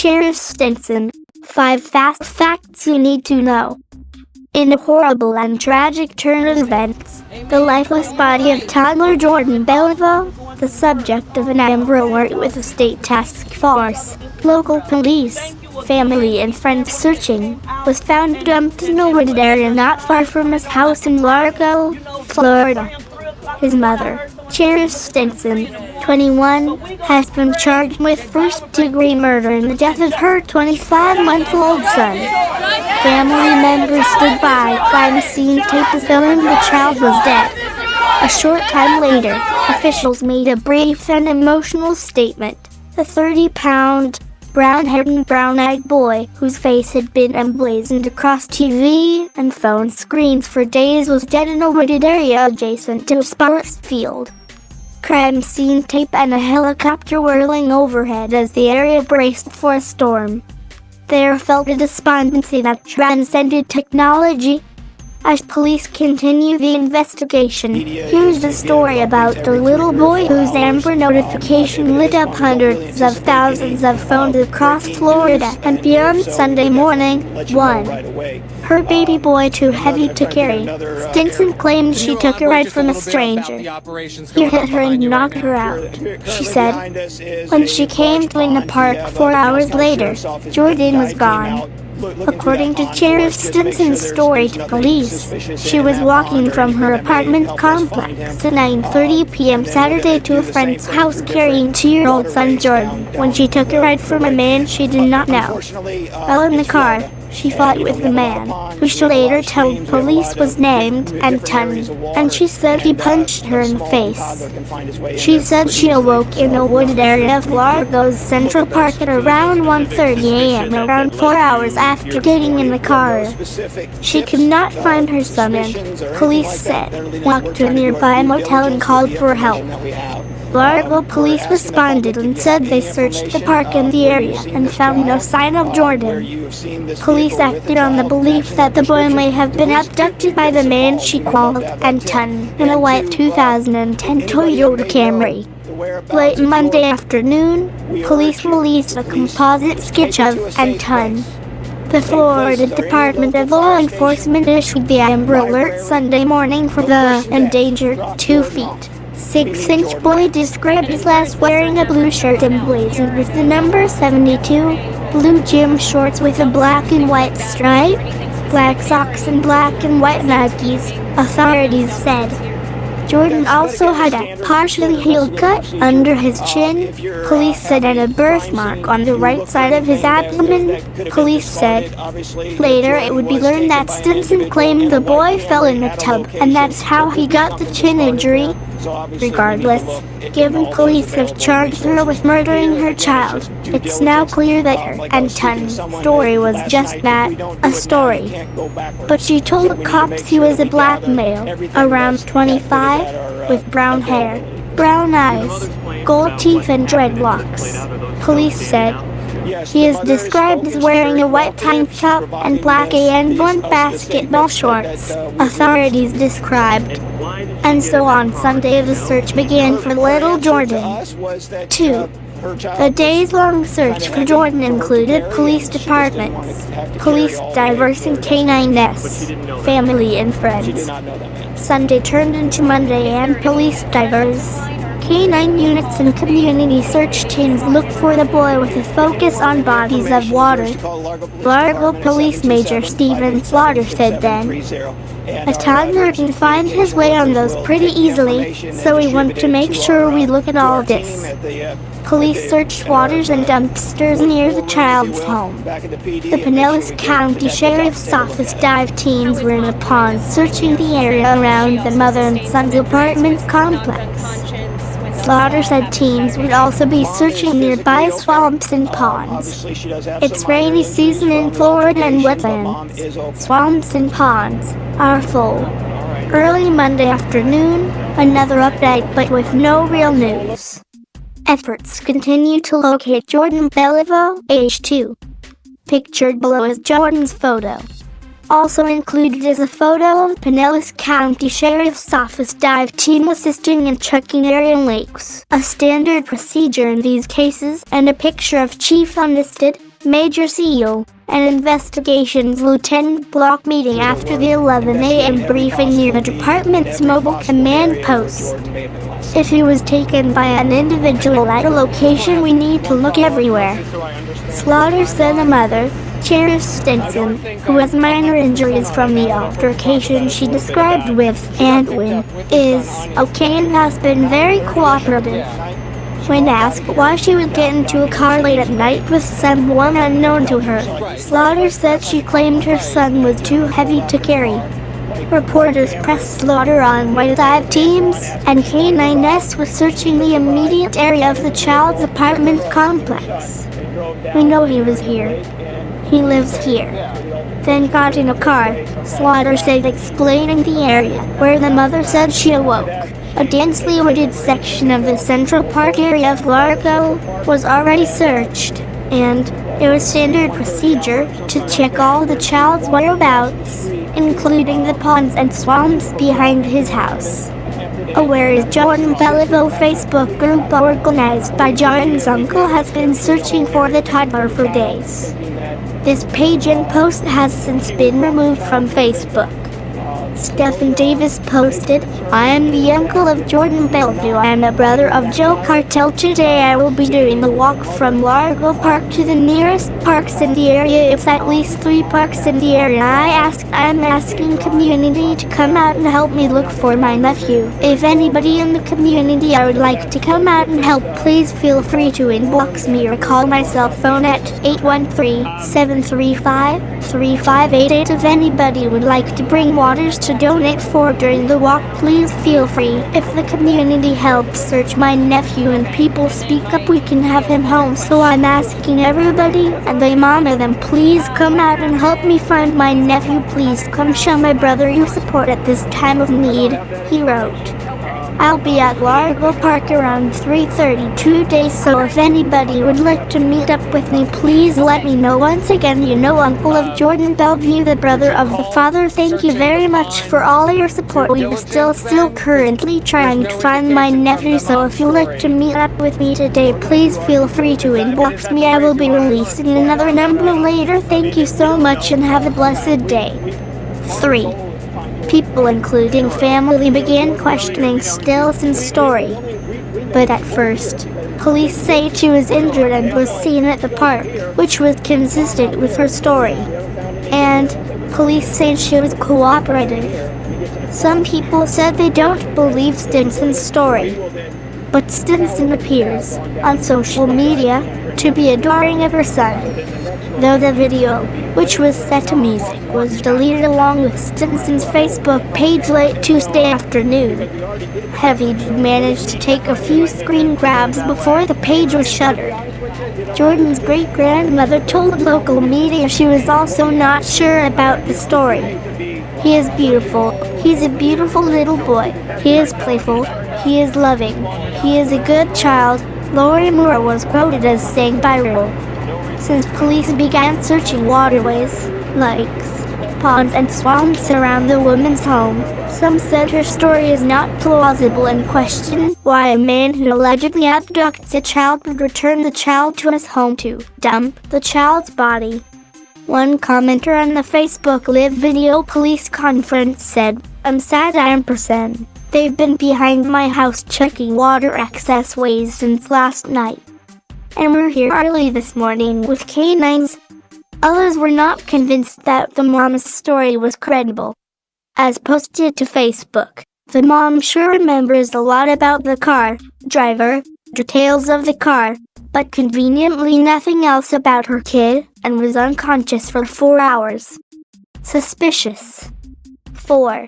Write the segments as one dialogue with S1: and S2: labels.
S1: Charisse Stinson. 5 fast facts you need to know. In a horrible and tragic turn of events, the lifeless body of toddler Jordan Belliveau, the subject of an Amber Alert with a state task force, local police, family and friends searching, was found dumped in a wooded area not far from his house in Largo, Florida. His mother, Charisse Stinson, 21, has been charged with first-degree murder in the death of her 25-month-old son. Family members stood by crime scene tape filming the child was dead. A short time later, officials made a brief and emotional statement. The 30-pound, brown-haired and brown-eyed boy, whose face had been emblazoned across TV and phone screens for days, was dead in a wooded area adjacent to a sports field. Crime scene tape and a helicopter whirling overhead as the area braced for a storm. There felt a despondency that transcended technology. As police continue the investigation, here's the story about the little boy whose Amber notification lit up hundreds of thousands of phones across Florida and beyond Sunday morning. 1. Her baby boy too heavy to carry. Stinson claimed she took a ride from a stranger. He hit her and knocked her out, she said. When she came to in the park 4 hours later, Jordan was gone. According to Charisse Stinson's story to police, she was walking from her apartment complex at 9:30 p.m. Saturday to a friend's house carrying 2-year-old son Jordan when she took a ride from a man she did not know. While in the car, she fought with the man, who she later told police was named Anton, and she said he punched her in the face. She said she awoke in a wooded area of Largo's Central Park at around 1:30 a.m. around 4 hours after getting in the car. She could not find her son and, police said, walked to a nearby motel and called for help. Largo police responded and said they searched the park and the area and found no sign of Jordan. Police acted on the belief that the boy may have been abducted by the man she called Anton in a white 2010 Toyota Camry. Late Monday afternoon, police released a composite sketch of Anton. The Florida Department of Law Enforcement issued the Amber Alert Sunday morning for the endangered 2 feet. 6-inch boy described as last wearing a blue shirt emblazoned with the number 72, blue gym shorts with a black and white stripe, black socks and black and white Nikes, authorities said. Jordan also had a partially healed cut under his chin, police said, and a birthmark on the right side of his abdomen, police said. Later, it would be learned that Stinson claimed the boy fell in a tub, and that's how he got the chin injury. Regardless, given police have charged her with murdering her child, it's now clear that her Anton's story was just that, a story. But she told the cops he was a black male, around 25, with brown hair, brown eyes, gold teeth and dreadlocks. Police said. He is described as wearing a white tank top and black and1 basketball shorts, authorities described. And so on Sunday the search began for little Jordan. 2. The days-long search for Jordan included police departments, police diverse and K9S, family and friends. Sunday turned into Monday and police diverse. K9 units and community search teams looked for the boy with a focus on bodies of water. Largo Police Major Stephen Slaughter said then, "A toddler can find his way on those pretty easily, so we want to make sure we look at all this." Police searched waters and dumpsters near the child's home. The Pinellas County Sheriff's Office dive teams were in a pond searching the area around the mother and son's apartment complex. Slaughter said teams would also be searching nearby swamps and ponds. It's rainy season in Florida and wetlands. Swamps and ponds are full. Early Monday afternoon, another update but with no real news. Efforts continue to locate Jordan Belliveau, age 2. Pictured below is Jordan's photo. Also included is a photo of Pinellas County Sheriff's Office dive team assisting in checking area lakes, a standard procedure in these cases, and a picture of Chief Unlisted, Major CEO, and investigations lieutenant block meeting after the 11 a.m. briefing near the department's mobile command post. If he was taken by an individual at a location, we need to look everywhere. Slaughter said the mother, Charisse Stinson, who has minor injuries from the altercation she described with Antwin, is okay and has been very cooperative. When asked why she would get into a car late at night with someone unknown to her, Slaughter said she claimed her son was too heavy to carry. Reporters pressed Slaughter on why dive teams and K9S was searching the immediate area of the child's apartment complex. We know he was here. He lives here. Then got in a car, Slaughter said, explaining the area where the mother said she awoke. A densely wooded section of the Central Park area of Largo was already searched, and it was standard procedure to check all the child's whereabouts, including the ponds and swamps behind his house. A Where is Jordan Belliveau Facebook group organized by Jordan's uncle has been searching for the toddler for days. This page and post has since been removed from Facebook. Stephen Davis posted, I am the uncle of Jordan Belliveau and a brother of Joe Cartel. Today I will be doing the walk from Largo Park to the nearest parks in the area. It's at least 3 parks in the area. I'm asking community to come out and help me look for my nephew. If anybody in the community would like to come out and help, please feel free to inbox me or call my cell phone at 813-735-3588. If anybody would like to bring waters to donate for during the walk, please feel free. If the community helps search my nephew and people speak up, we can have him home. So I'm asking everybody and the mom of them, please come out and help me find my nephew. Please come show my brother your support at this time of need, he wrote. I'll be at Largo Park around 3:30 today, so if anybody would like to meet up with me, please let me know. Once again, uncle of Jordan Belliveau, the brother of the father. Thank you very much for all your support. We're still currently trying to find my nephew, so if you'd like to meet up with me today, please feel free to inbox me. I will be releasing another number later. Thank you so much and have a blessed day. 3. People, including family, began questioning Stinson's story. But at first, police say she was injured and was seen at the park, which was consistent with her story. And police say she was cooperative. Some people said they don't believe Stinson's story. But Stinson appears on social media to be adoring of her son. Though the video, which was set to music, was deleted along with Stinson's Facebook page late Tuesday afternoon. Heavy managed to take a few screen grabs before the page was shuttered. Jordan's great-grandmother told local media she was also not sure about the story. He is beautiful. He's a beautiful little boy. He is playful. He is loving. He is a good child, Lori Moore was quoted as saying viral. Since police began searching waterways, lakes, ponds and swamps around the woman's home, some said her story is not plausible and questioned why a man who allegedly abducts a child would return the child to his home to dump the child's body. One commenter on the Facebook live video police conference said, I'm sad %. They've been behind my house checking water access ways since last night. And we're here early this morning with canines. Others were not convinced that the mom's story was credible. As posted to Facebook, the mom sure remembers a lot about the car, driver, details of the car, but conveniently nothing else about her kid, and was unconscious for 4 hours. Suspicious. 4.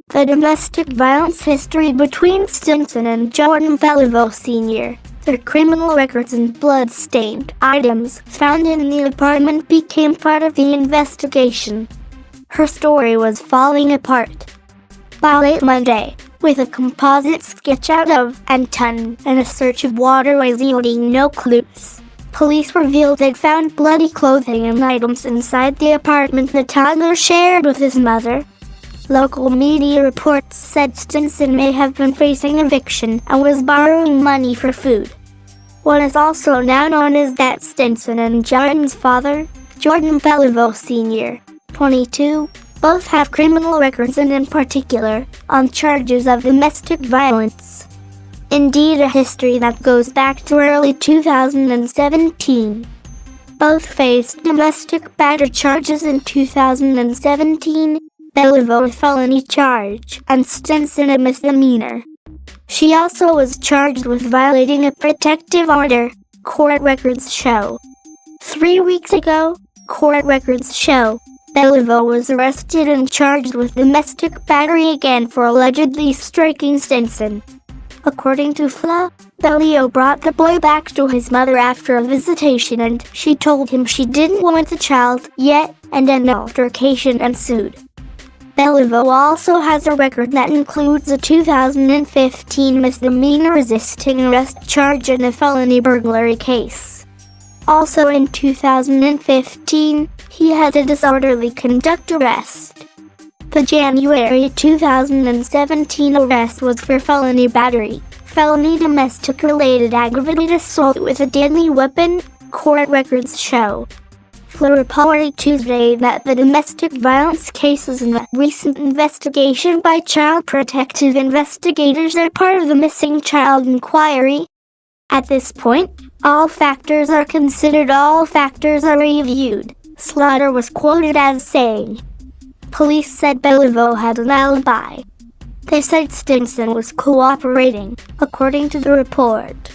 S1: The domestic violence history between Stinson and Jordan Belliveau Sr. Their criminal records and blood-stained items found in the apartment became part of the investigation. Her story was falling apart. By late Monday, with a composite sketch out of Anton and a search of waterways yielding no clues, police revealed they'd found bloody clothing and items inside the apartment the toddler shared with his mother. Local media reports said Stinson may have been facing eviction and was borrowing money for food. what is also now known as that Stinson and Jordan's father, Jordan Belliveau Sr., 22, both have criminal records and in particular, on charges of domestic violence. Indeed, a history that goes back to early 2017. Both faced domestic battery charges in 2017, Belliveau a felony charge, and Stinson a misdemeanor. She also was charged with violating a protective order, court records show. 3 weeks ago, court records show, Belliveau was arrested and charged with domestic battery again for allegedly striking Stinson. According to FLA, Belliveau brought the boy back to his mother after a visitation and she told him she didn't want the child yet, and an altercation ensued. Belliveau also has a record that includes a 2015 misdemeanor resisting arrest charge and a felony burglary case. Also in 2015, he had a disorderly conduct arrest. The January 2017 arrest was for felony battery, felony domestic-related aggravated assault with a deadly weapon, court records show. FLA reported Tuesday that the domestic violence cases in a recent investigation by Child Protective investigators are part of the Missing Child Inquiry. At this point, all factors are considered, all factors are reviewed, Slaughter was quoted as saying. Police said Belliveau had an alibi. They said Stinson was cooperating, according to the report.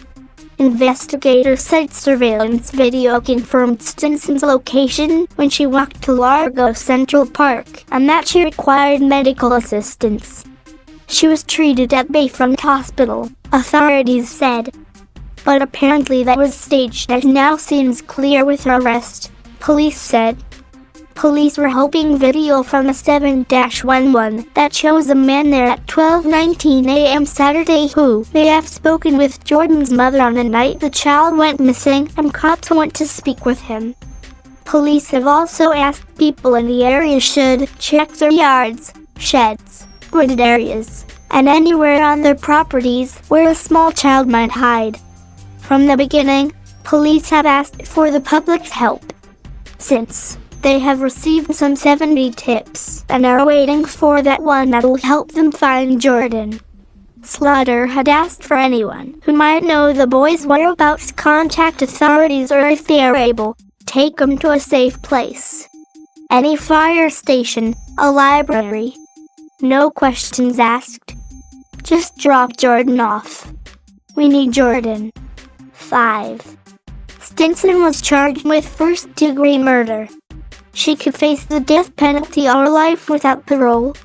S1: Investigators said surveillance video confirmed Stinson's location when she walked to Largo Central Park and that she required medical assistance. She was treated at Bayfront Hospital, authorities said. But apparently that was staged as now seems clear with her arrest, police said. Police were hoping video from a 7-11 that shows a man there at 12:19 a.m. Saturday who may have spoken with Jordan's mother on the night the child went missing, and cops want to speak with him. Police have also asked people in the area should check their yards, sheds, wooded areas, and anywhere on their properties where a small child might hide. From the beginning, police have asked for the public's help. Since they have received some 70 tips and are waiting for that one that will help them find Jordan. Slaughter had asked for anyone who might know the boy's whereabouts contact authorities, or if they are able, take him to a safe place. Any fire station, a library. No questions asked. Just drop Jordan off. We need Jordan. 5. Stinson was charged with first-degree murder. She could face the death penalty or life without parole.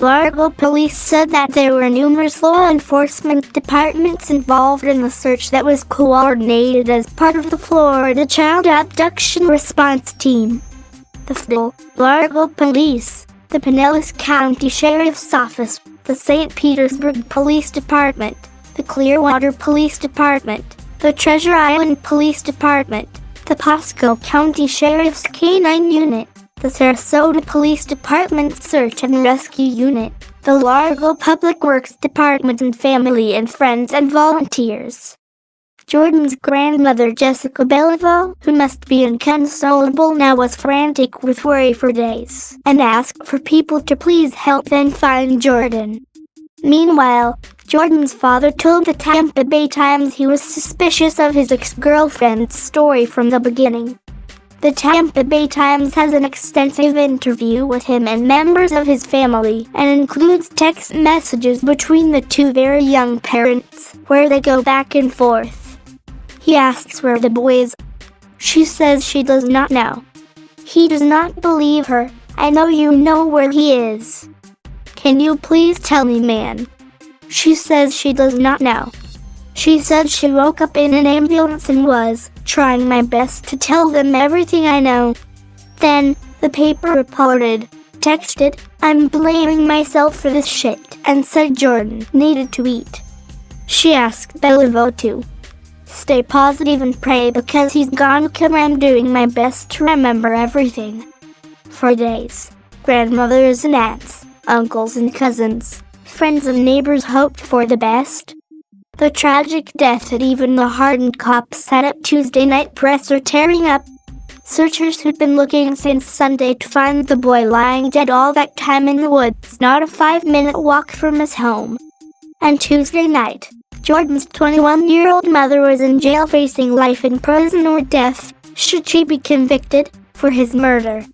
S1: Largo police said that there were numerous law enforcement departments involved in the search that was coordinated as part of the Florida Child Abduction Response Team. The FDL, Largo Police, the Pinellas County Sheriff's Office, the St. Petersburg Police Department, the Clearwater Police Department, the Treasure Island Police Department, the Pasco County Sheriff's K-9 Unit, the Sarasota Police Department Search and Rescue Unit, the Largo Public Works Department, and family and friends and volunteers. Jordan's grandmother Jessica Belliveau, who must be inconsolable now, was frantic with worry for days and asked for people to please help them find Jordan. Meanwhile, Jordan's father told the Tampa Bay Times he was suspicious of his ex-girlfriend's story from the beginning. The Tampa Bay Times has an extensive interview with him and members of his family, and includes text messages between the two very young parents, where they go back and forth. He asks where the boy is. She says she does not know. He does not believe her. I know you know where he is. Can you please tell me, man? She says she does not know. She said she woke up in an ambulance and was trying my best to tell them everything I know. Then, the paper reported, texted, I'm blaming myself for this shit, and said Jordan needed to eat. She asked Belliveau to stay positive and pray because he's gone, cause I'm doing my best to remember everything. For days, grandmothers and aunts, uncles and cousins, friends and neighbors hoped for the best. The tragic death that even the hardened cops set up Tuesday night press are tearing up. Searchers who'd been looking since Sunday to find the boy lying dead all that time in the woods, not a 5-minute walk from his home. And Tuesday night, Jordan's 21-year-old mother was in jail facing life in prison or death, should she be convicted, for his murder.